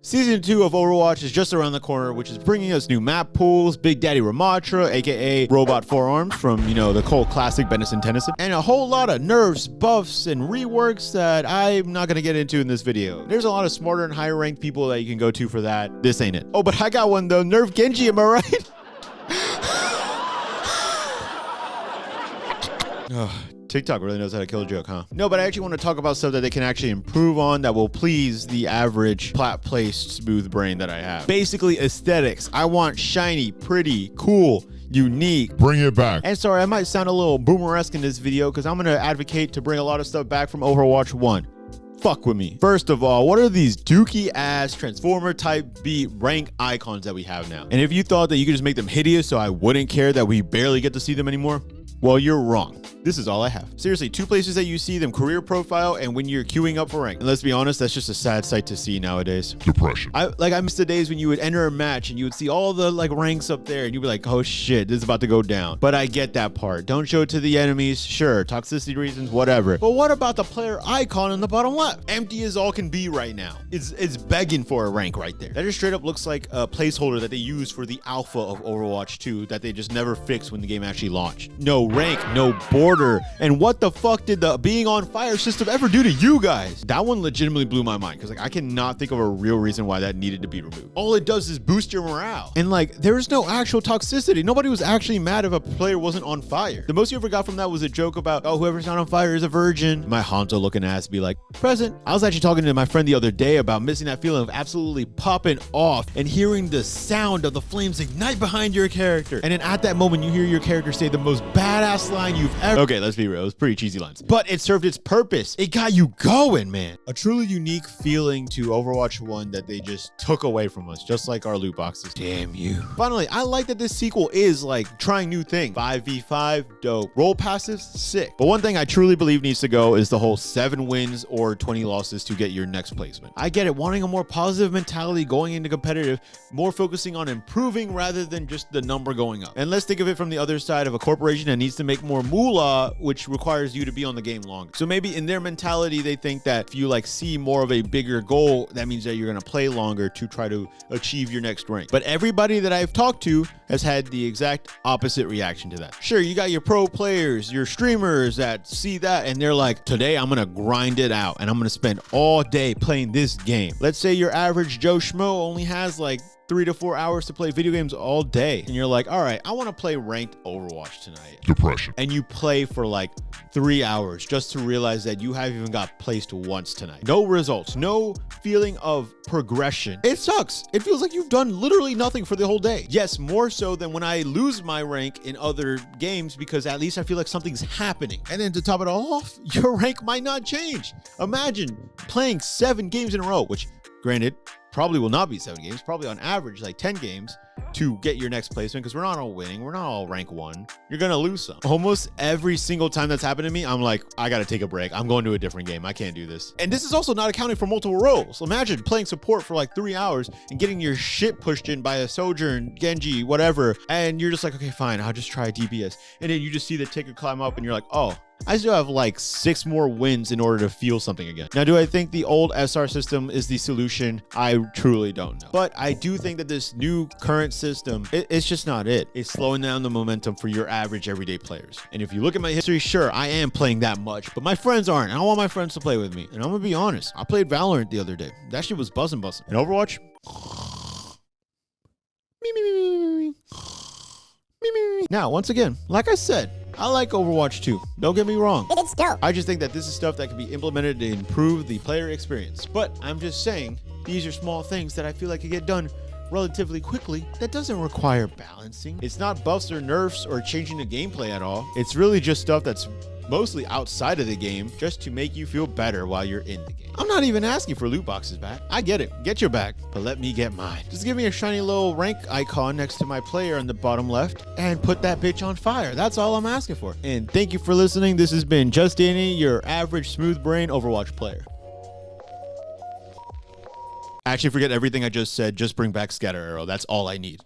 Season 2 of Overwatch is just around the corner, which is bringing us new map pools, Big Daddy Ramattra, aka Robot Forearms from, the cult classic Benison Tennyson, and a whole lot of nerfs, buffs, and reworks that I'm not going to get into in this video. There's a lot of smarter and higher ranked people that you can go to for that. This ain't it. Oh, but I got one though. Nerf Genji, am I right? TikTok really knows how to kill a joke, huh? No, but I actually want to talk about stuff that they can actually improve on that will please the average plat-placed smooth brain that I have. Basically, aesthetics. I want shiny, pretty, cool, unique. Bring it back. And sorry, I might sound a little boomer-esque in this video because I'm going to advocate to bring a lot of stuff back from Overwatch 1. Fuck with me. First of all, what are these dookie ass Transformer type beat rank icons that we have now? And if you thought that you could just make them hideous so I wouldn't care that we barely get to see them anymore, well, you're wrong. This is all I have. Seriously, two places that you see them: career profile and when you're queuing up for rank. And let's be honest, that's just a sad sight to see nowadays. Depression. I miss the days when you would enter a match and you would see all the ranks up there and you'd be like, oh shit, this is about to go down. But I get that part. Don't show it to the enemies. Sure, toxicity reasons, whatever. But what about the player icon in the bottom left? Empty as all can be right now. It's begging for a rank right there. That just straight up looks like a placeholder that they use for the alpha of Overwatch 2 that they just never fixed when the game actually launched. No rank, no border. And what the fuck did the being on fire system ever do to you guys? That one legitimately blew my mind because I cannot think of a real reason why that needed to be removed. All it does is boost your morale. And there was no actual toxicity. Nobody was actually mad if a player wasn't on fire. The most you ever got from that was a joke about, oh, whoever's not on fire is a virgin. My Hanzo looking ass be like, present. I was actually talking to my friend the other day about missing that feeling of absolutely popping off and hearing the sound of the flames ignite behind your character. And then at that moment, you hear your character say the most badass line you've ever. Okay, let's be real. It was pretty cheesy lines, but it served its purpose. It got you going, man. A truly unique feeling to Overwatch 1 that they just took away from us, just like our loot boxes. Damn you. Finally, I like that this sequel is trying new things. 5v5, dope. Role passives, sick. But one thing I truly believe needs to go is the whole 7 wins or 20 losses to get your next placement. I get it, wanting a more positive mentality going into competitive, more focusing on improving rather than just the number going up. And let's think of it from the other side of a corporation that needs to make more moolah, which requires you to be on the game longer. So maybe in their mentality, they think that if you see more of a bigger goal, that means that you're going to play longer to try to achieve your next rank. But everybody that I've talked to has had the exact opposite reaction to that. Sure, you got your pro players, your streamers that see that and they're like, today I'm going to grind it out and I'm going to spend all day playing this game. Let's say your average Joe Schmo only has 3 to 4 hours to play video games all day. And you're like, all right, I want to play ranked Overwatch tonight. Depression. And you play for 3 hours just to realize that you haven't even got placed once tonight. No results, no feeling of progression. It sucks. It feels like you've done literally nothing for the whole day. Yes, more so than when I lose my rank in other games because at least I feel like something's happening. And then to top it all off, your rank might not change. Imagine playing 7 games in a row, which granted, probably will not be 7 games, probably on average 10 games to get your next placement because we're not all winning. We're not all rank 1. You're going to lose some. Almost every single time that's happened to me, I'm like, I got to take a break. I'm going to a different game. I can't do this. And this is also not accounting for multiple roles. Imagine playing support for 3 hours and getting your shit pushed in by a Sojourn, Genji, whatever. And you're just like, okay, fine. I'll just try DPS. And then you just see the ticker climb up and you're like, oh, I still have 6 more wins in order to feel something again. Now, do I think the old SR system is the solution? I truly don't know. But I do think that this new current system, it's just not it. It's slowing down the momentum for your average everyday players. And if you look at my history, sure, I am playing that much, but my friends aren't. I want my friends to play with me. And I'm gonna be honest, I played Valorant the other day. That shit was buzzing. And Overwatch? Now, once again, like I said, I like Overwatch 2. Don't get me wrong. It's dope. I just think that this is stuff that can be implemented to improve the player experience. But I'm just saying, these are small things that I feel like can get done relatively quickly that doesn't require balancing. It's not buffs or nerfs or changing the gameplay at all. It's really just stuff that's mostly outside of the game just to make you feel better while you're in the game. I'm not even asking for loot boxes back. I get it. Get your back, but let me get mine. Just give me a shiny little rank icon next to my player on the bottom left and put that bitch on fire. That's all I'm asking for. And thank you for listening. This has been Just Danny, your average smooth brain Overwatch player. Actually, forget everything I just said. Just bring back Scatter Arrow. That's all I need.